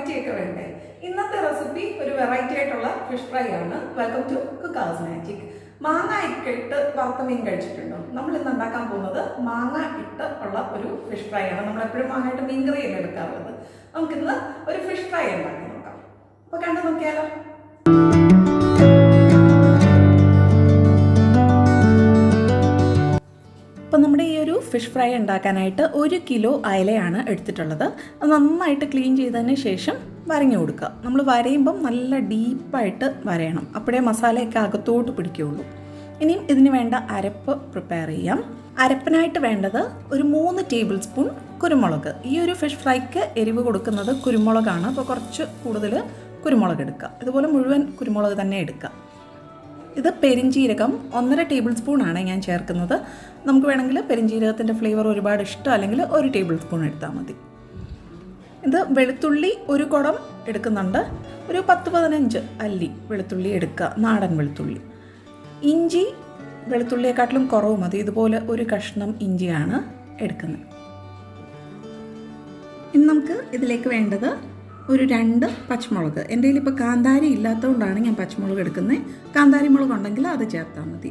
Variety ഒക്കെ വേണ്ടേ? ഇന്നത്തെ റെസിപ്പി ഒരു വെറൈറ്റി ആയിട്ടുള്ള ഫിഷ് ഫ്രൈ ആണ്. Welcome to Cooka's Magic. മാങ്ങ ഒക്കെ ഇട്ട് വറുത്ത മീൻ കഴിച്ചിട്ടുണ്ടോ? നമ്മൾ ഇന്ന് ഉണ്ടാക്കാൻ പോകുന്നത് മാങ്ങ ഇട്ട് ഉള്ള ഒരു ഫിഷ് ഫ്രൈ ആണ്. നമ്മൾ എപ്പോഴും മാങ്ങായിട്ട് മീൻ കറിയല്ലേ എടുക്കാറുള്ളത്. നമുക്കിന്ന് ഒരു ഫിഷ് ഫ്രൈ ഉണ്ടാക്കി നോക്കാം. അപ്പോൾ കണ്ടു നോക്കിയാലോ? അപ്പോൾ നമ്മുടെ ഈ ഒരു ഫിഷ് ഫ്രൈ ഉണ്ടാക്കാനായിട്ട് 1 കിലോ അയലയാണ് എടുത്തിട്ടുള്ളത്. അത് നന്നായിട്ട് ക്ലീൻ ചെയ്തതിന് ശേഷം വരഞ്ഞു കൊടുക്കുക. നമ്മൾ വരയുമ്പം നല്ല ഡീപ്പായിട്ട് വരയണം, അപ്പോഴേ മസാലയൊക്കെ അകത്തോട്ട് പിടിക്കുകയുള്ളൂ. ഇനിയും ഇതിന് വേണ്ട അരപ്പ് പ്രിപ്പയർ ചെയ്യാം. അരപ്പിനായിട്ട് വേണ്ടത് ഒരു 3 ടേബിൾ സ്പൂൺ കുരുമുളക്. ഈ ഒരു ഫിഷ് ഫ്രൈക്ക് എരിവ് കൊടുക്കുന്നത് കുരുമുളകാണ്, അപ്പോൾ കുറച്ച് കൂടുതൽ കുരുമുളക് എടുക്കുക. ഇതുപോലെ മുഴുവൻ കുരുമുളക് തന്നെ എടുക്കുക. ഇത് പെരിഞ്ജീരകം 1.5 ടേബിൾ സ്പൂണാണ് ഞാൻ ചേർക്കുന്നത്. നമുക്ക് വേണമെങ്കിൽ പെരിഞ്ജീരകത്തിൻ്റെ ഫ്ലേവർ ഒരുപാട് ഇഷ്ടം അല്ലെങ്കിൽ 1 ടേബിൾ സ്പൂൺ എടുത്താൽ മതി. ഇത് വെളുത്തുള്ളി 1 കുടം എടുക്കുന്നുണ്ട്. ഒരു 10-15 അല്ലി വെളുത്തുള്ളി എടുക്കുക, നാടൻ വെളുത്തുള്ളി. ഇഞ്ചി വെളുത്തുള്ളിയെക്കാട്ടിലും കുറവ് മതി. ഇതുപോലെ ഒരു കഷ്ണം ഇഞ്ചിയാണ് എടുക്കുന്നത്. ഇനി നമുക്ക് ഇതിലേക്ക് വേണ്ടത് ഒരു 2 പച്ചമുളക്. എൻ്റെ കയ്യിൽ ഇപ്പോൾ കാന്താരി ഇല്ലാത്തതുകൊണ്ടാണ് ഞാൻ പച്ചമുളക് എടുക്കുന്നത്. കാന്താരി മുളക് ഉണ്ടെങ്കിൽ അത് ചേർത്താൽ മതി.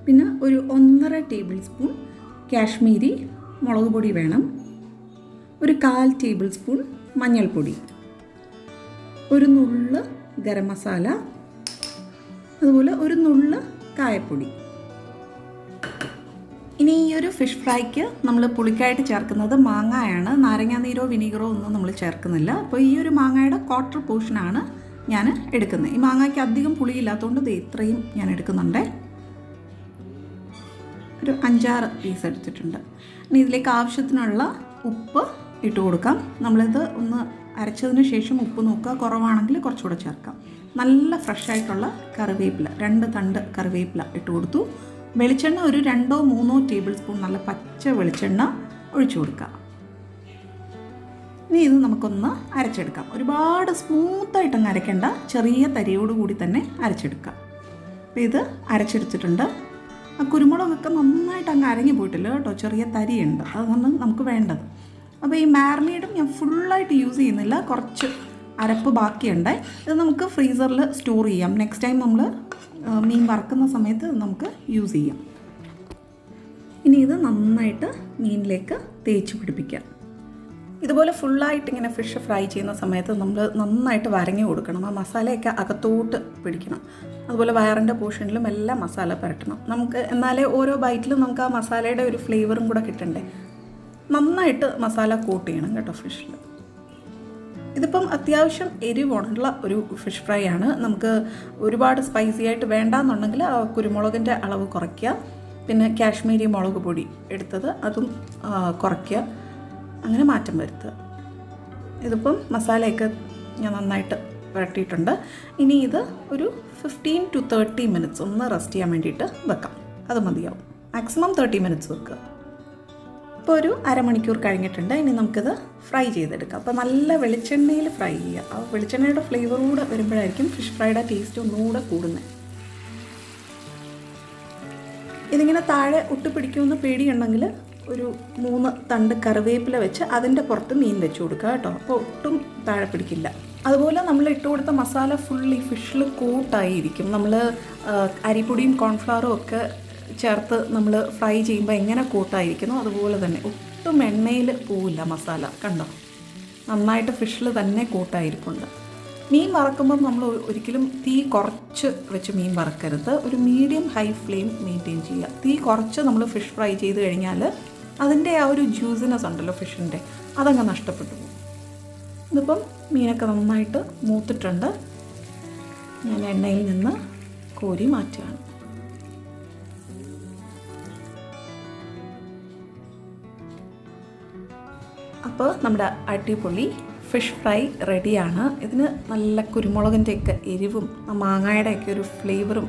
പിന്നെ ഒരു 1.5 ടേബിൾ സ്പൂൺ കാശ്മീരി മുളക് പൊടി വേണം. ഒരു 1/4 ടേബിൾ സ്പൂൺ മഞ്ഞൾപ്പൊടി, ഒരു നുള്ള് ഗരം മസാല, അതുപോലെ ഒരു നുള്ള് കായപ്പൊടി. ഇനി ഈ ഒരു ഫിഷ് ഫ്രൈക്ക് നമ്മൾ പുളിക്കായിട്ട് ചേർക്കുന്നത് മാങ്ങയാണ്. നാരങ്ങാനീരോ വിനീഗറോ ഒന്നും നമ്മൾ ചേർക്കുന്നില്ല. അപ്പോൾ ഈ ഒരു മാങ്ങയുടെ 1/4 പോർഷനാണ് ഞാൻ എടുക്കുന്നത്. ഈ മാങ്ങയ്ക്ക് അധികം പുളിയില്ലാത്തതുകൊണ്ട് ഇത് ഇത്രയും ഞാൻ എടുക്കുന്നുണ്ട്. ഒരു 5-6 പീസ് എടുത്തിട്ടുണ്ട്. ഇനി ഇതിലേക്ക് ആവശ്യത്തിനുള്ള ഉപ്പ് ഇട്ട് കൊടുക്കാം. നമ്മളിത് ഒന്ന് അരച്ചതിന് ശേഷം ഉപ്പ് നോക്കുക, കുറവാണെങ്കിൽ കുറച്ചുകൂടെ ചേർക്കാം. നല്ല ഫ്രഷായിട്ടുള്ള കറിവേപ്പില, 2 തണ്ട് കറിവേപ്പില ഇട്ട് കൊടുത്തു. വെളിച്ചെണ്ണ ഒരു 2-3 ടേബിൾ സ്പൂൺ നല്ല പച്ച വെളിച്ചെണ്ണ ഒഴിച്ചു കൊടുക്കുക. ഇനി ഇത് നമുക്കൊന്ന് അരച്ചെടുക്കാം. ഒരുപാട് സ്മൂത്തായിട്ടങ്ങ് അരയ്ക്കേണ്ട, ചെറിയ തരിയോടുകൂടി തന്നെ അരച്ചെടുക്കാം. അപ്പോൾ ഇത് അരച്ചെടുത്തിട്ടുണ്ട്. ആ കുരുമുളകൊക്കെ നന്നായിട്ട് അങ്ങ് അരഞ്ഞു പോയിട്ടില്ല കേട്ടോ, ചെറിയ തരിയുണ്ട്, അതാണ് നമുക്ക് വേണ്ടത്. അപ്പോൾ ഈ മാരിനേഡും ഞാൻ ഫുള്ളായിട്ട് യൂസ് ചെയ്യുന്നില്ല, കുറച്ച് അരപ്പ് ബാക്കിയുണ്ട്. ഇത് നമുക്ക് ഫ്രീസറിൽ സ്റ്റോർ ചെയ്യാം. നെക്സ്റ്റ് ടൈം നമ്മൾ മീൻ വറക്കുന്ന സമയത്ത് നമുക്ക് യൂസ് ചെയ്യാം. ഇനി ഇത് നന്നായിട്ട് മീനിലേക്ക് തേച്ച് പിടിപ്പിക്കാം. ഇതുപോലെ ഫുള്ളായിട്ട് ഇങ്ങനെ ഫിഷ് ഫ്രൈ ചെയ്യുന്ന സമയത്ത് നമ്മൾ നന്നായിട്ട് വരഞ്ഞു കൊടുക്കണം. ആ മസാലയൊക്കെ അകത്തോട്ട് പിടിക്കണം. അതുപോലെ വയറിൻ്റെ പോർഷനിലും എല്ലാം മസാല പുരട്ടണം. നമുക്ക് എന്നാലേ ഓരോ ബൈറ്റിലും നമുക്ക് ആ മസാലയുടെ ഒരു ഫ്ലേവറും കൂടെ കിട്ടണ്ടേ. നന്നായിട്ട് മസാല കോട്ട് ചെയ്യണം കേട്ടോ ഫിഷിൽ. ഇതിപ്പം അത്യാവശ്യം എരിവുള്ള ഒരു ഫിഷ് ഫ്രൈ ആണ്. നമുക്ക് ഒരുപാട് സ്പൈസി ആയിട്ട് വേണ്ടാന്നുണ്ടെങ്കിൽ ആ കുരുമുളകിൻ്റെ അളവ് കുറയ്ക്കുക. പിന്നെ കാശ്മീരി മുളക് പൊടി എടുത്തത് അതും കുറയ്ക്കുക. അങ്ങനെ മാറ്റം വരുത്തുക. ഇതിപ്പം മസാലയൊക്കെ ഞാൻ നന്നായിട്ട് പുരട്ടിയിട്ടുണ്ട്. ഇനി ഇത് ഒരു 15-30 മിനിറ്റ്സ് ഒന്ന് റെസ്റ്റ് ചെയ്യാൻ വേണ്ടിയിട്ട് വെക്കാം. അത് മതിയാവും. മാക്സിമം 30 മിനിറ്റ്സ് വെക്കുക. ഇപ്പോൾ ഒരു അരമണിക്കൂർ കഴിഞ്ഞിട്ടുണ്ട്. ഇനി നമുക്കിത് ഫ്രൈ ചെയ്തെടുക്കാം. അപ്പോൾ നല്ല വെളിച്ചെണ്ണയിൽ ഫ്രൈ ചെയ്യുക. ആ വെളിച്ചെണ്ണയുടെ ഫ്ലേവറൂടെ വരുമ്പോഴായിരിക്കും ഫിഷ് ഫ്രൈയുടെ ടേസ്റ്റ് ഒന്നുകൂടെ കൂടുന്നത്. ഇതിങ്ങനെ താഴെ ഒട്ടുപിടിക്കുമെന്ന് പേടിയുണ്ടെങ്കിൽ ഒരു 3 തണ്ട് കറിവേപ്പില വെച്ച് അതിൻ്റെ പുറത്ത് മീൻ വെച്ച് കൊടുക്കുക കേട്ടോ. അപ്പോൾ ഒട്ടും താഴെ പിടിക്കില്ല. അതുപോലെ നമ്മൾ ഇട്ട് കൊടുത്ത മസാല ഫുൾ ഈ ഫിഷിൽ കൂട്ടായിരിക്കും. നമ്മൾ അരിപ്പൊടിയും കോൺഫ്ലവറും ഒക്കെ ചേർത്ത് നമ്മൾ ഫ്രൈ ചെയ്യുമ്പോൾ എങ്ങനെ കൂട്ടായിരിക്കുന്നു അതുപോലെ തന്നെ ഒട്ടും എണ്ണയിൽ പോവില്ല മസാല. കണ്ടോ, നന്നായിട്ട് ഫിഷിൽ തന്നെ കൂട്ടായിരിക്കുന്നുണ്ട്. മീൻ വറക്കുമ്പം നമ്മൾ ഒരിക്കലും തീ കുറച്ച് വെച്ച് മീൻ വറക്കരുത്. ഒരു മീഡിയം ഹൈ ഫ്ലെയിം മെയിൻറ്റെയിൻ ചെയ്യുക. തീ കുറച്ച് നമ്മൾ ഫിഷ് ഫ്രൈ ചെയ്ത് കഴിഞ്ഞാൽ അതിൻ്റെ ആ ഒരു ജ്യൂസിനെസ് ഉണ്ടല്ലോ ഫിഷിൻ്റെ, അതങ്ങ് നഷ്ടപ്പെട്ടു പോകും. ഇതിപ്പം മീനൊക്കെ നന്നായിട്ട് മൂത്തിട്ടുണ്ട്. ഞാൻ എണ്ണയിൽ നിന്ന് കോരി മാറ്റുകയാണ്. അപ്പോൾ നമ്മുടെ അടിപൊളി ഫിഷ് ഫ്രൈ റെഡിയാണ്. ഇതിന് നല്ല കുരുമുളകിൻ്റെയൊക്കെ എരിവും ആ മാങ്ങയുടെയൊക്കെ ഒരു ഫ്ലേവറും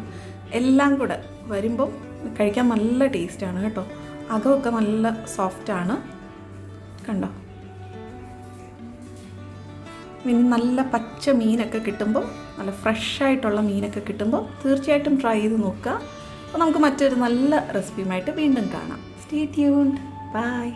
എല്ലാം കൂടെ വരുമ്പം കഴിക്കാൻ നല്ല ടേസ്റ്റാണ് കേട്ടോ. അകമൊക്കെ നല്ല സോഫ്റ്റാണ്, കണ്ടോ. ഇനി നല്ല പച്ച മീനൊക്കെ കിട്ടുമ്പോൾ, നല്ല ഫ്രഷായിട്ടുള്ള മീനൊക്കെ കിട്ടുമ്പോൾ തീർച്ചയായിട്ടും ട്രൈ ചെയ്ത് നോക്കുക. അപ്പോൾ നമുക്ക് മറ്റൊരു നല്ല റെസിപ്പിയുമായിട്ട് വീണ്ടും കാണാം. Stay tuned. ബൈ.